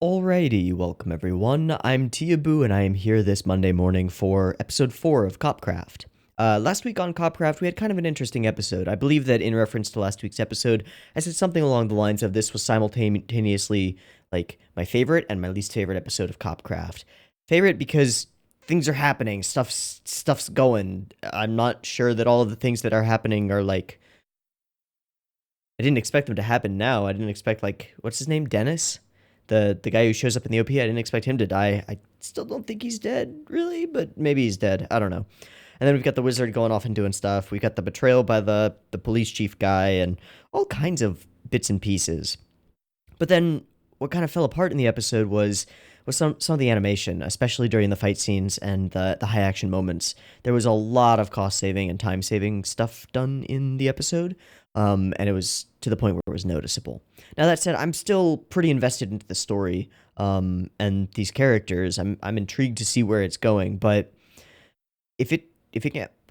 Alrighty, welcome everyone. I'm Teeaboo and I am here this Monday morning for episode 4 of Copcraft. Last week on Copcraft, we had kind of an interesting episode. I believe that in reference to last week's episode, I said something along the lines of this was simultaneously like my favorite and my least favorite episode of Copcraft. Favorite because things are happening, stuff's going. I'm not sure that all of the things that are happening are like I didn't expect them to happen now. I didn't expect like what's his name, Dennis, the guy who shows up in the OP. I didn't expect him to die. I still don't think he's dead, really, but maybe he's dead. I don't know. And then we've got the wizard going off and doing stuff. We got the betrayal by the police chief guy and all kinds of bits and pieces. But then what kind of fell apart in the episode was some of the animation, especially during the fight scenes and the high action moments. There was a lot of cost saving and time saving stuff done in the episode, and it was to the point where it was noticeable. Now that said, I'm still pretty invested into the story and these characters. I'm intrigued to see where it's going, but if it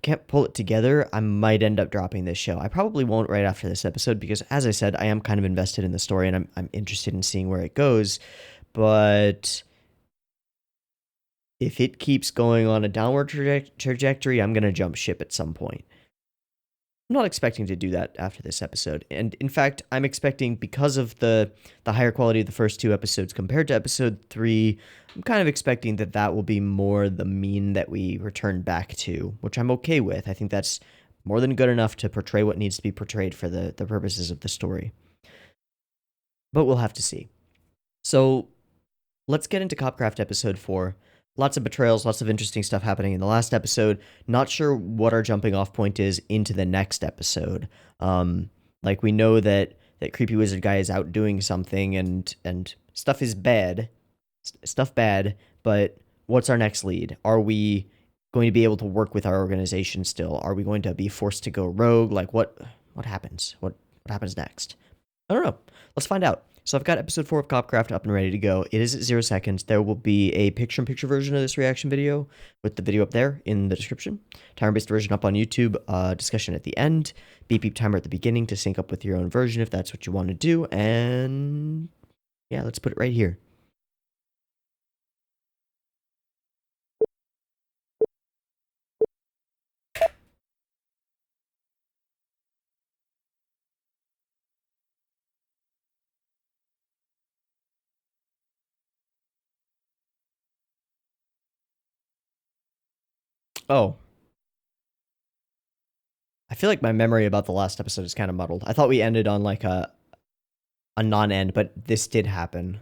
can't pull it together, I might end up dropping this show. I probably won't right after this episode because, as I said, I am kind of invested in the story and I'm interested in seeing where it goes. But if it keeps going on a downward trajectory, I'm going to jump ship at some point. I'm not expecting to do that after this episode. And in fact, I'm expecting, because of the higher quality of the first two episodes compared to episode 3, I'm kind of expecting that that will be more the mean that we return back to, which I'm okay with. I think that's more than good enough to portray what needs to be portrayed for the purposes of the story. But we'll have to see. So let's get into Copcraft episode 4. Lots of betrayals, lots of interesting stuff happening in the last episode. Not sure what our jumping off point is into the next episode. Like we know that creepy wizard guy is out doing something and stuff is bad, stuff bad. But what's our next lead? Are we going to be able to work with our organization still? Are we going to be forced to go rogue? Like what happens? What happens next? I don't know. Let's find out. So I've got episode 4 of Copcraft up and ready to go. It is at 0 seconds. There will be a picture-in-picture version of this reaction video with the video up there in the description. Timer-based version up on YouTube. Discussion at the end. Beep beep timer at the beginning to sync up with your own version if that's what you want to do. And yeah, let's put it right here. Oh, I feel like my memory about the last episode is kind of muddled. I thought we ended on like a non-end, but this did happen.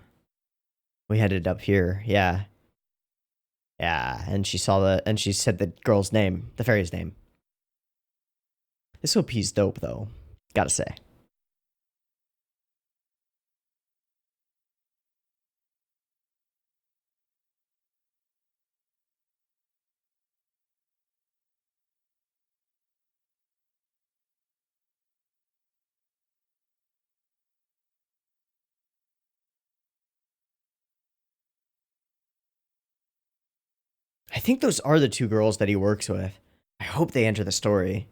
We headed up here. Yeah. Yeah, and she said the girl's name, the fairy's name. This OP's dope though, gotta say. I think those are the two girls that he works with. I hope they enter the story.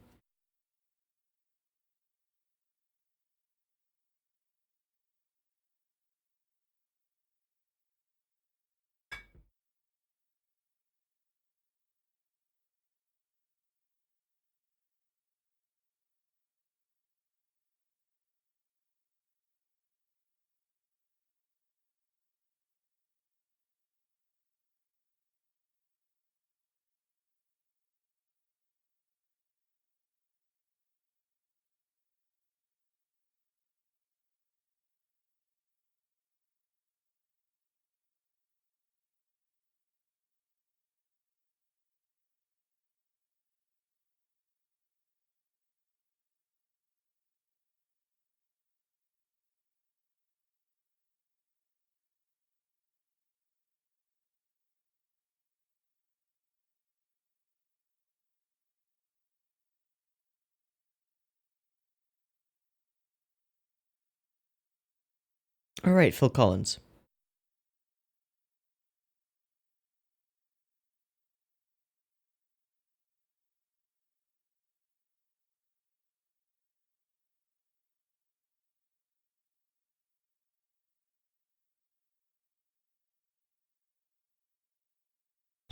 All right, Phil Collins.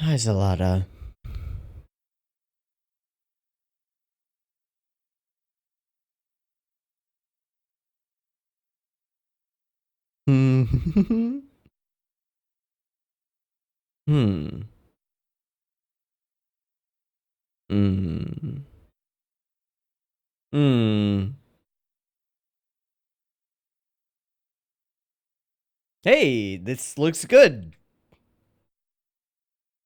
There's a lot of. Hmm. Hmm. Hmm. Hmm. Hey, this looks good.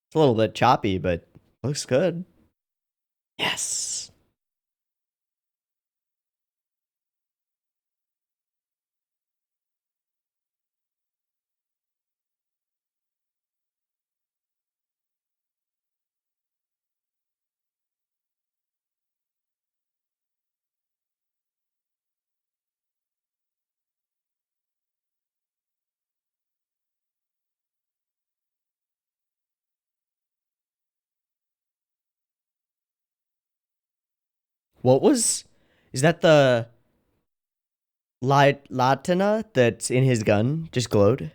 It's a little bit choppy, but looks good. Yes. What was? Is that the Latina that's in his gun just glowed?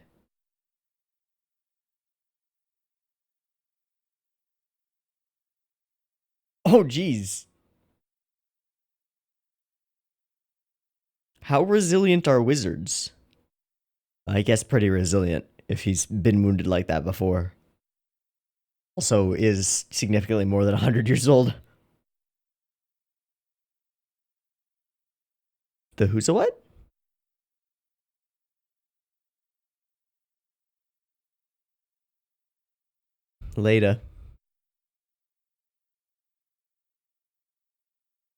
Oh, geez. How resilient are wizards? I guess pretty resilient if he's been wounded like that before. Also, is significantly more than 100 years old. The who's a what? Later.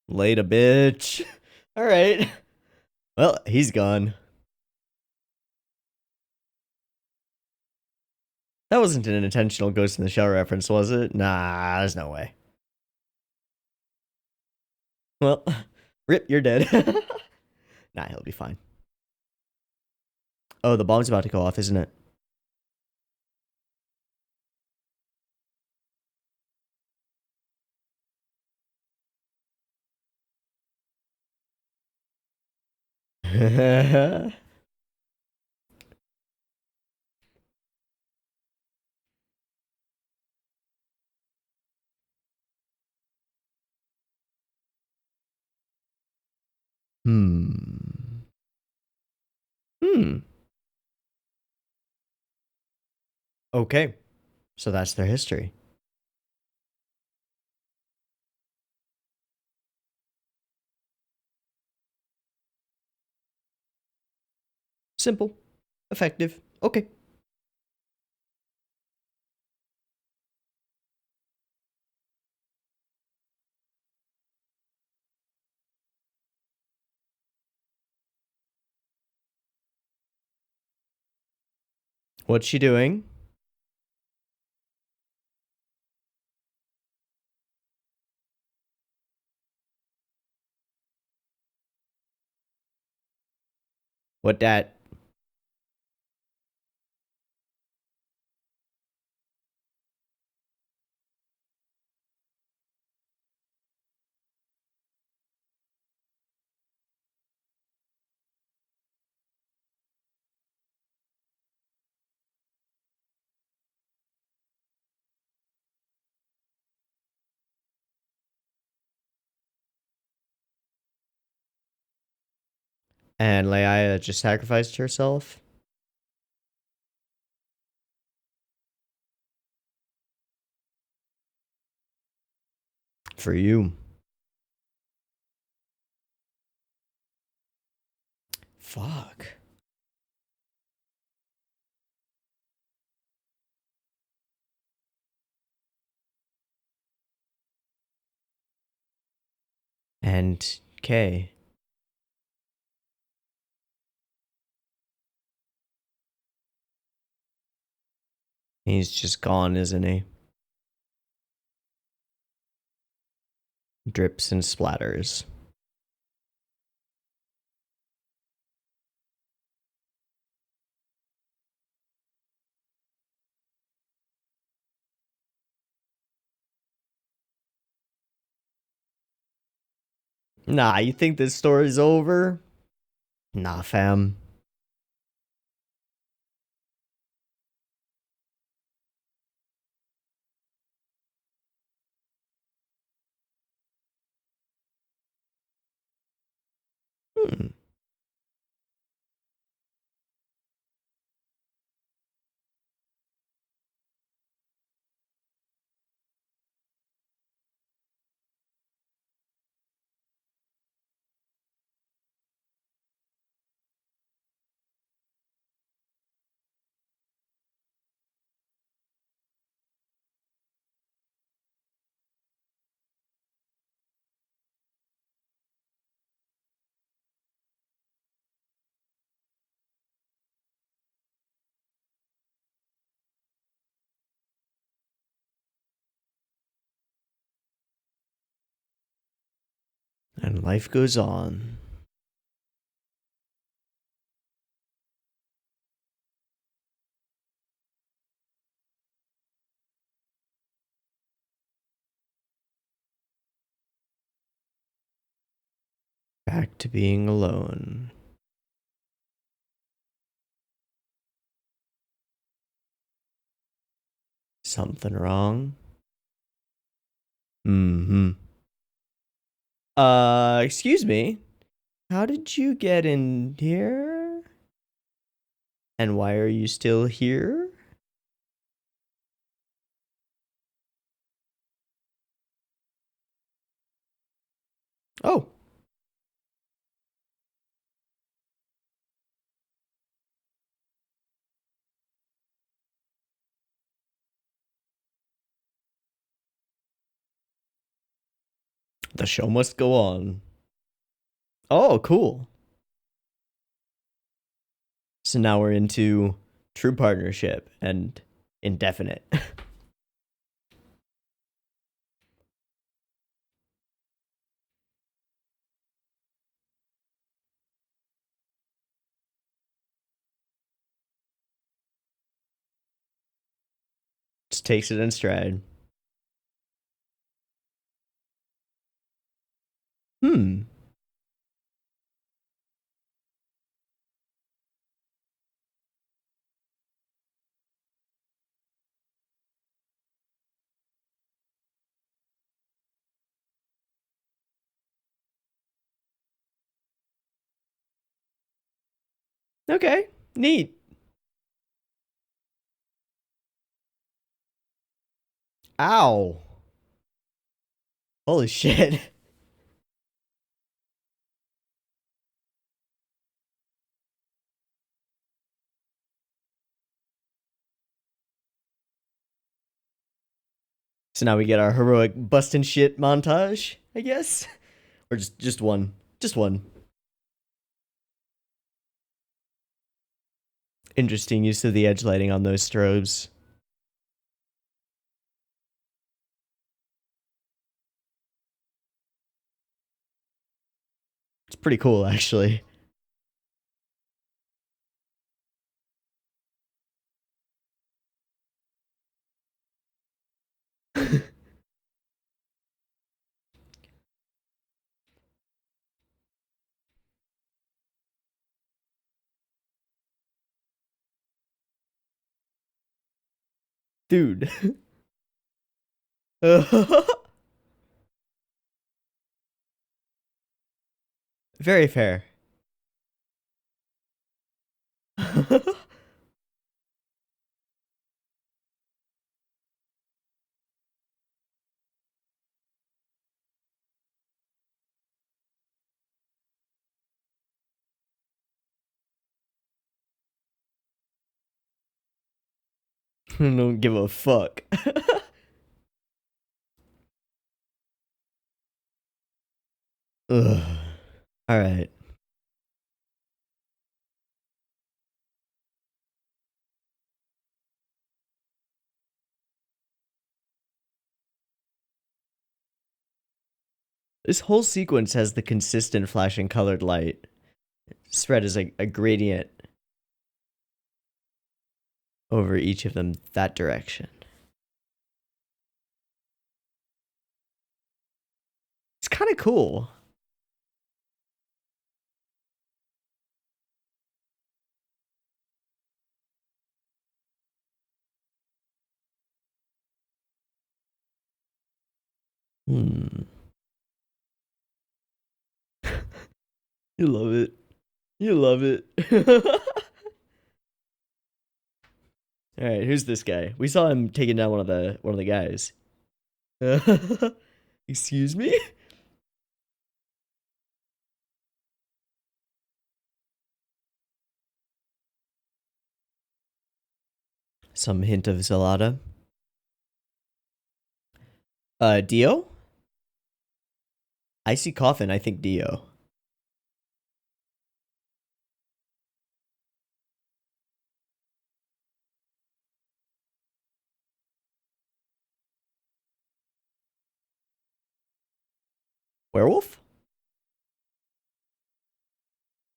Later, bitch. All right. Well, he's gone. That wasn't an intentional Ghost in the Shell reference, was it? Nah, there's no way. Well, rip, you're dead. Nah, he'll be fine. Oh, the bomb's about to go off, isn't it? Hmm. Hmm. Okay. So that's their history. Simple. Effective. Okay. What's she doing? What that? And Leia just sacrificed herself for you. Fuck. And Kay. He's just gone, isn't he? Drips and splatters. Nah, you think this story's over? Nah, fam. Hmm. And life goes on. Back to being alone. Something wrong? Mm-hmm. Excuse me. How did you get in here? And why are you still here? Oh. The show must go on. Oh, cool. So now we're into true partnership and indefinite. Just takes it in stride. Hmm. Okay. Neat. Ow. Holy shit. So now we get our heroic busting shit montage, I guess? Or just one. Just one. Interesting use of the edge lighting on those strobes. It's pretty cool, actually. Dude. Very fair. Don't give a fuck. Ugh. All right. This whole sequence has the consistent flashing colored light spread as a gradient over each of them that direction. It's kind of cool. Hmm. You love it. You love it. All right, who's this guy? We saw him taking down one of the guys. Excuse me? Some hint of Zelada. Dio? I see coffin, I think Dio. Werewolf?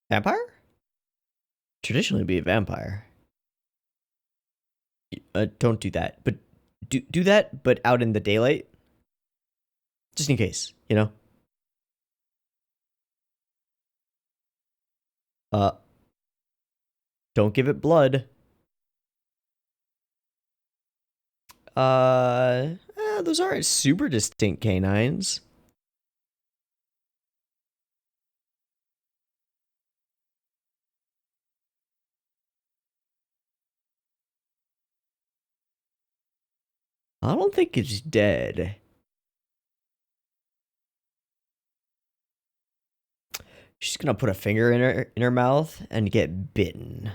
Vampire? Traditionally be a vampire. Don't do that. But do that, but out in the daylight. Just in case, you know? Uh, don't give it blood. Those aren't super distinct canines. I don't think it's dead. She's gonna put a finger in her mouth and get bitten.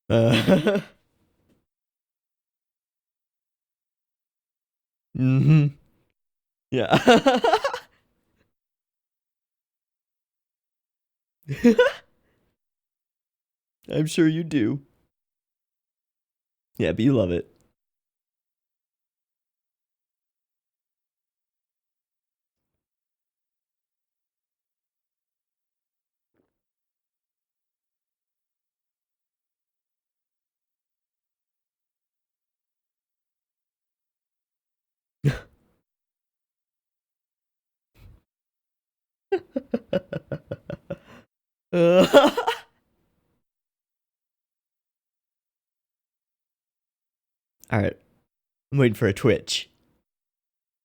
Uh, mm-hmm. Yeah. I'm sure you do. Yeah, but you love it. Uh, All right, I'm waiting for a twitch.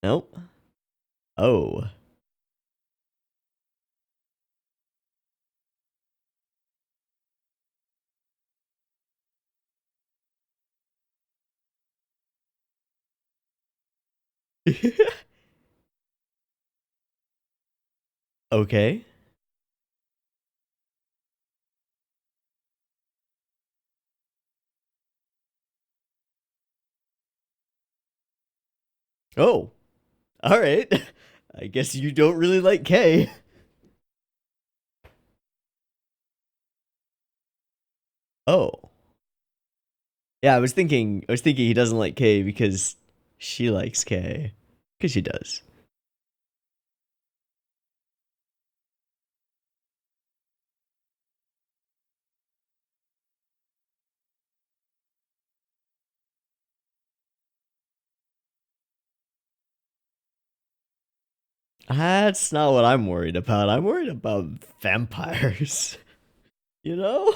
Nope. Oh. Okay. Oh. All right. I guess you don't really like K. Oh. Yeah, I was thinking he doesn't like K because she likes K. Because she does. That's not what I'm worried about. I'm worried about vampires. You know?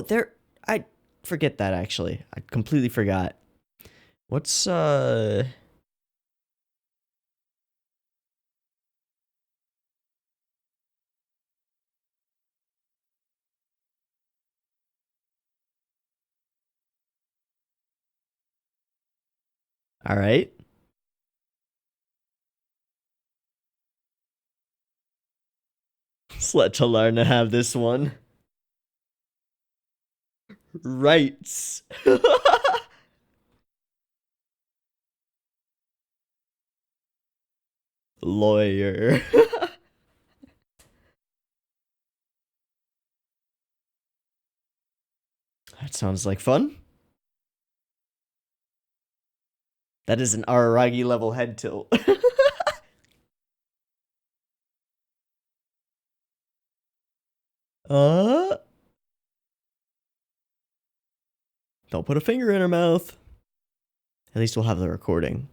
There. I forget that actually. I completely forgot. What's All right. Slut to learn to have this one. Rights. Lawyer. Sounds like fun. That is an Araragi level head tilt. uh, don't put a finger in her mouth. At least we'll have the recording.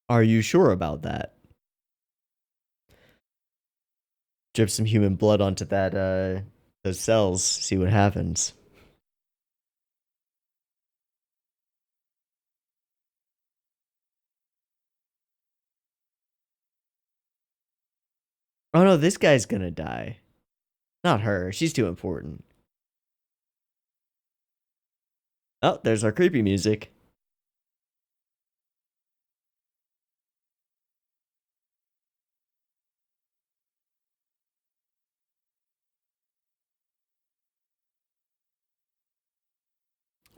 Are you sure about that? Drip some human blood onto those cells, see what happens. Oh no, this guy's gonna die. Not her. She's too important. Oh, there's our creepy music.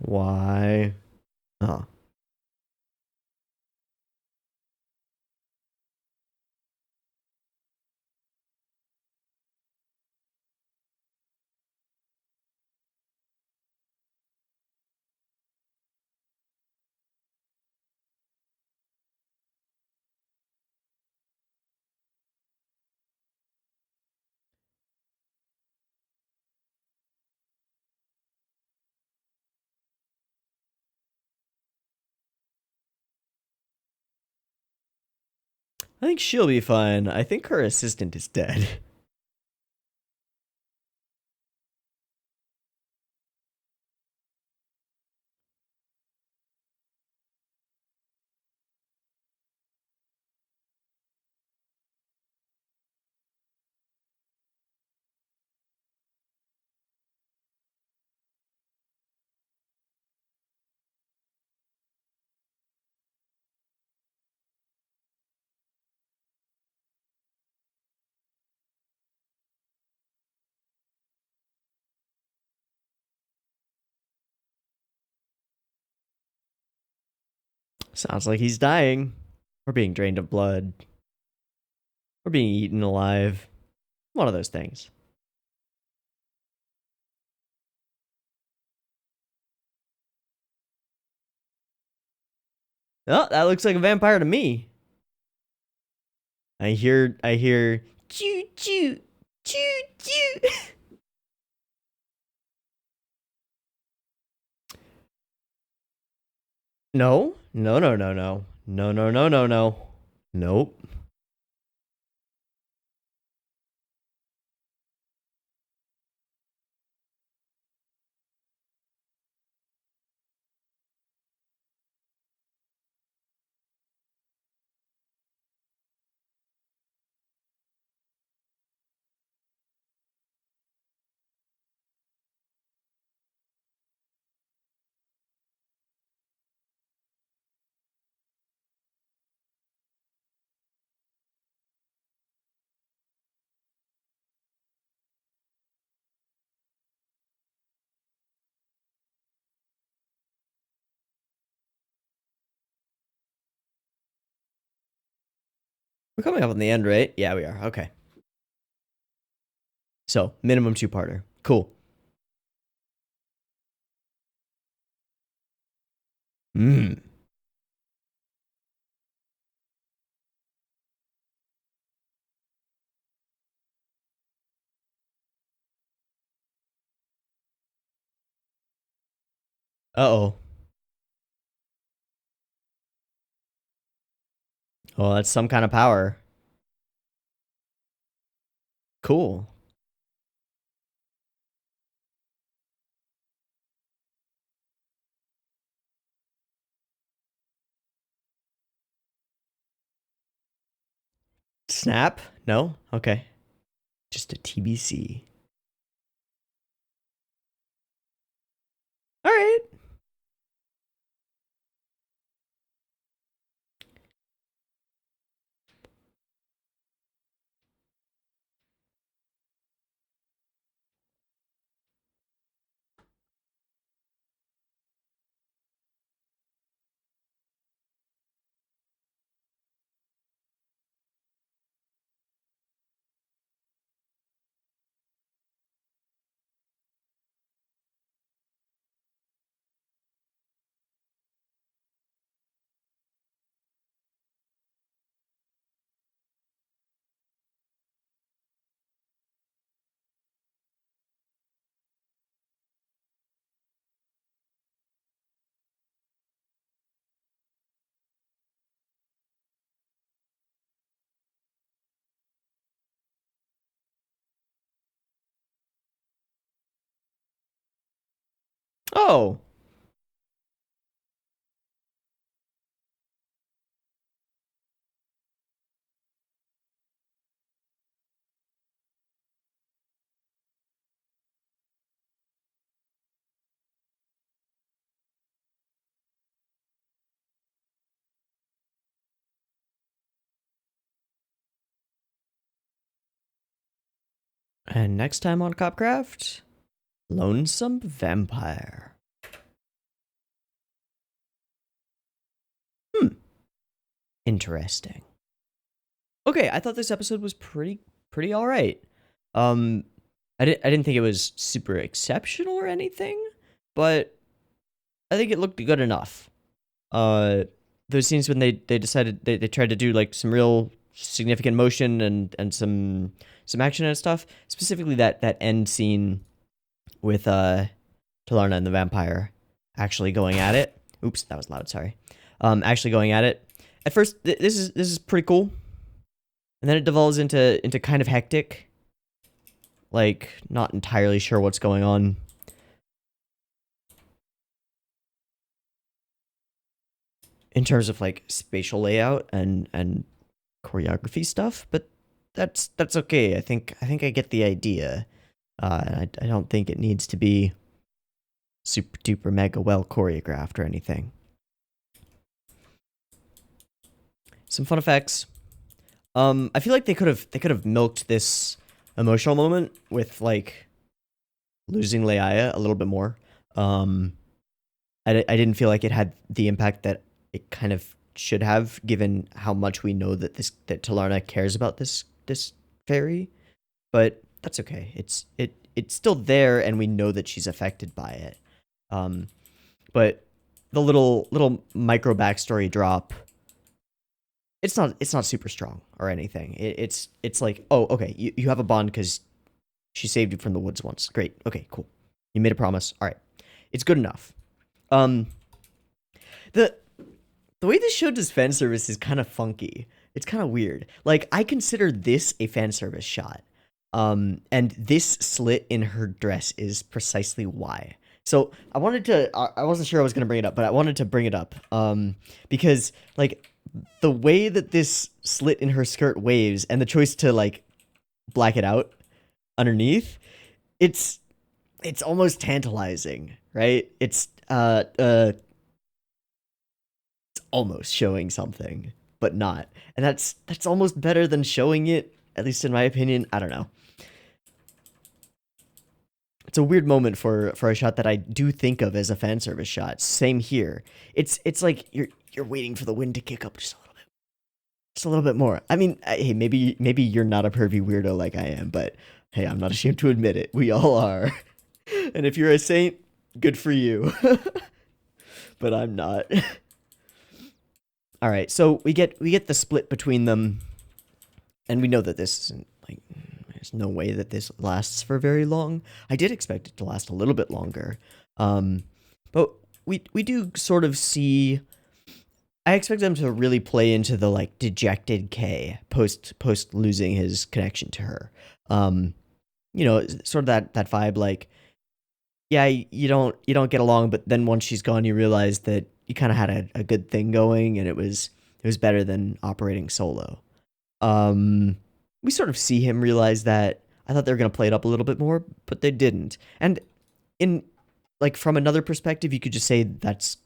Why? Oh. I think she'll be fine. I think her assistant is dead. Sounds like he's dying. Or being drained of blood. Or being eaten alive. One of those things. Oh, that looks like a vampire to me. I hear choo choo choo choo. No, no, no, no, no, no, no, no, no, no. Nope. We're coming up on the end, right? Yeah, we are. Okay. So, minimum two-parter. Cool. Mmm. Uh-oh. Oh, that's some kind of power. Cool. Snap? No? Okay. Just a TBC. All right. Oh. And next time on Copcraft, Lonesome Vampire. Interesting. Okay, I thought this episode was pretty all right. I didn't think it was super exceptional or anything, but I think it looked good enough. Those scenes when they decided they tried to do like some real significant motion and some action and stuff. Specifically that end scene with Talarna and the vampire actually going at it. Oops, that was loud. Sorry. Actually going at it. At first, this is pretty cool, and then it devolves into kind of hectic. Like, not entirely sure what's going on. In terms of like spatial layout and choreography stuff, but that's okay. I think I get the idea. I don't think it needs to be super duper mega well choreographed or anything. Some fun effects. I feel like they could have milked this emotional moment with like losing Leia a little bit more. I didn't feel like it had the impact that it kind of should have, given how much we know that that Talarna cares about this fairy. But that's okay. It's still there, and we know that she's affected by it. But the little micro backstory drop, it's not super strong or anything. It's like, oh, okay, you have a bond because she saved you from the woods once. Great. Okay, cool. You made a promise. All right. It's good enough. The way this show does fan service is kind of funky. It's kind of weird. Like, I consider this a fan service shot. And this slit in her dress is precisely why. So I wasn't sure I was going to bring it up, but I wanted to bring it up. Because like the way that this slit in her skirt waves and the choice to like black it out underneath, it's almost tantalizing, right? It's almost showing something, but not. And that's almost better than showing it, at least in my opinion. I don't know. It's a weird moment for a shot that I do think of as a fan service shot. Same here. It's like you're waiting for the wind to kick up just a little bit more. I mean, hey, maybe you're not a pervy weirdo like I am, but hey, I'm not ashamed to admit it. We all are. And if you're a saint, good for you. But I'm not. All right, so we get the split between them, and we know that this isn't like, there's no way that this lasts for very long. I did expect it to last a little bit longer, but we do sort of see. I expect them to really play into the like dejected K post losing his connection to her. You know, sort of that vibe, like, yeah, you don't get along, but then once she's gone, you realize that you kind of had a good thing going, and it was better than operating solo. We sort of see him realize that. I thought they were going to play it up a little bit more, but they didn't. And in like from another perspective, you could just say that's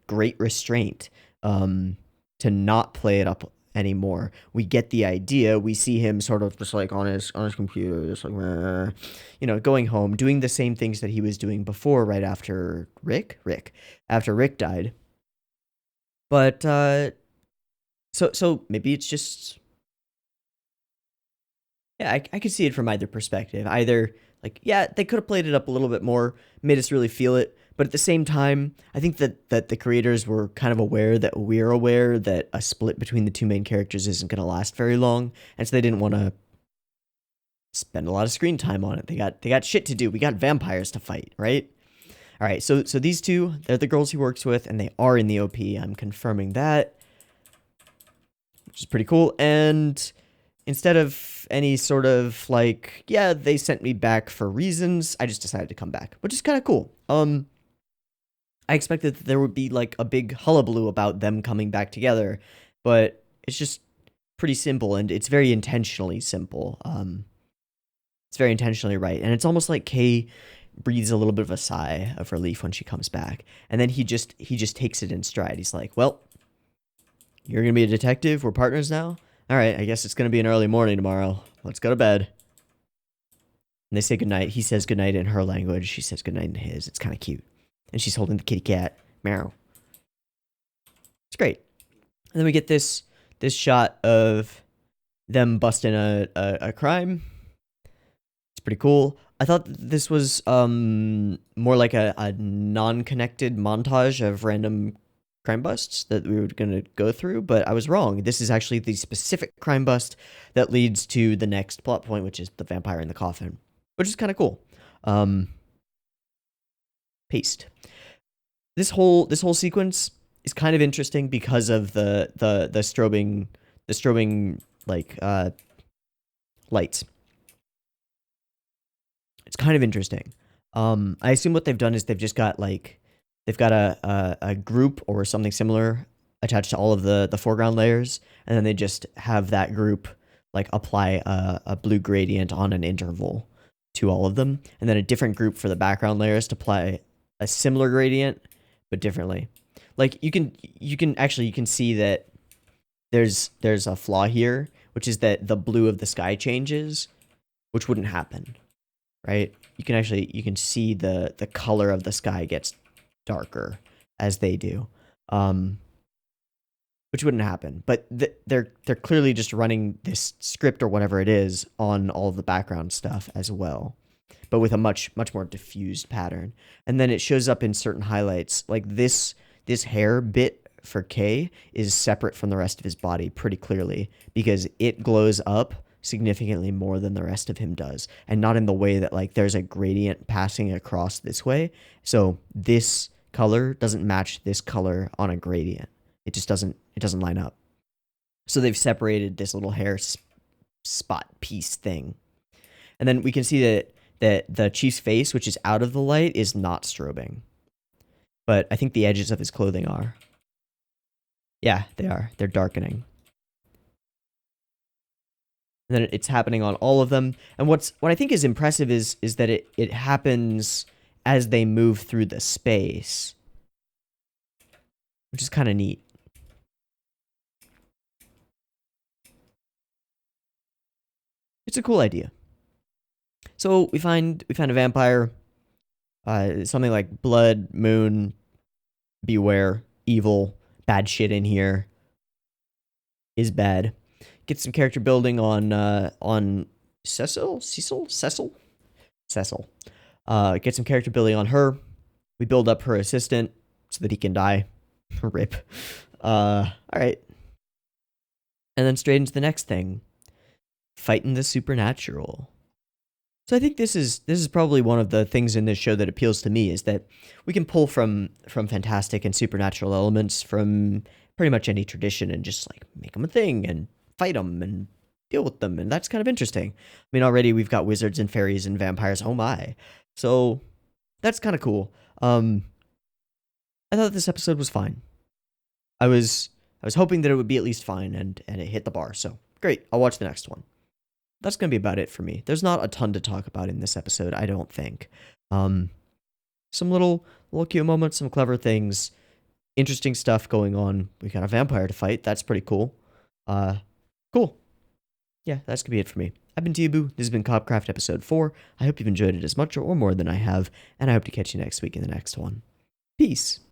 great restraint, to not play it up anymore. We get the idea. We see him sort of just like on his computer, just like, you know, going home, doing the same things that he was doing before, right after after Rick died. But so maybe it's just, yeah, I could see it from either perspective. Either like, yeah, they could have played it up a little bit more, made us really feel it. But at the same time, I think that the creators were kind of aware that we're aware that a split between the two main characters isn't going to last very long, and so they didn't want to spend a lot of screen time on it. They got shit to do. We got vampires to fight, right? All right, so these two, they're the girls he works with, and they are in the OP. I'm confirming that, which is pretty cool. And instead of any sort of like, yeah, they sent me back for reasons, I just decided to come back, which is kind of cool. I expected that there would be like a big hullabaloo about them coming back together, but it's just pretty simple, and it's very intentionally simple. It's very intentionally right, and it's almost like Kay breathes a little bit of a sigh of relief when she comes back, and then he just takes it in stride. He's like, "Well, you're gonna be a detective. We're partners now. All right, I guess it's gonna be an early morning tomorrow. Let's go to bed." And they say goodnight. He says goodnight in her language. She says goodnight in his. It's kind of cute. And she's holding the kitty cat. Meow. It's great. And then we get this shot of them busting a crime. It's pretty cool. I thought this was more like a non-connected montage of random crime busts that we were going to go through, but I was wrong. This is actually the specific crime bust that leads to the next plot point, which is the vampire in the coffin, which is kind of cool. Paste. This whole sequence is kind of interesting because of the strobing like lights. It's kind of interesting. I assume what they've done is they've just got like they've got a group or something similar attached to all of the foreground layers, and then they just have that group like apply a blue gradient on an interval to all of them, and then a different group for the background layers to apply a similar gradient but differently. Like you can see that there's a flaw here, which is that the blue of the sky changes, which wouldn't happen, right? You can see the color of the sky gets darker as they do, which wouldn't happen. But they're clearly just running this script or whatever it is on all of the background stuff as well, but with a much more diffused pattern. And then it shows up in certain highlights, like this hair bit for K is separate from the rest of his body pretty clearly because it glows up significantly more than the rest of him does, and not in the way that like there's a gradient passing across this way. So this color doesn't match this color on a gradient. It just doesn't line up. So they've separated this little hair spot piece thing. And then we can see that the chief's face, which is out of the light, is not strobing. But I think the edges of his clothing are. Yeah, they are. They're darkening. And then it's happening on all of them. And what I think is impressive is that it happens as they move through the space, which is kind of neat. It's a cool idea. So we find a vampire, something like blood, moon, beware, evil, bad shit in here is bad. Get some character building on Cecil. Get some character building on her. We build up her assistant so that he can die. Rip. All right. And then straight into the next thing, fighting the supernatural. So I think this is probably one of the things in this show that appeals to me, is that we can pull from fantastic and supernatural elements from pretty much any tradition and just like make them a thing and fight them and deal with them, and that's kind of interesting. I mean, already we've got wizards and fairies and vampires. Oh my! So that's kind of cool. I thought this episode was fine. I was hoping that it would be at least fine, and it hit the bar. So great. I'll watch the next one. That's going to be about it for me. There's not a ton to talk about in this episode, I don't think. Some little cute moments, some clever things, interesting stuff going on. We got a vampire to fight. That's pretty cool. Cool. Yeah, that's going to be it for me. I've been Teeaboo. This has been Copcraft episode 4. I hope you've enjoyed it as much or more than I have, and I hope to catch you next week in the next one. Peace.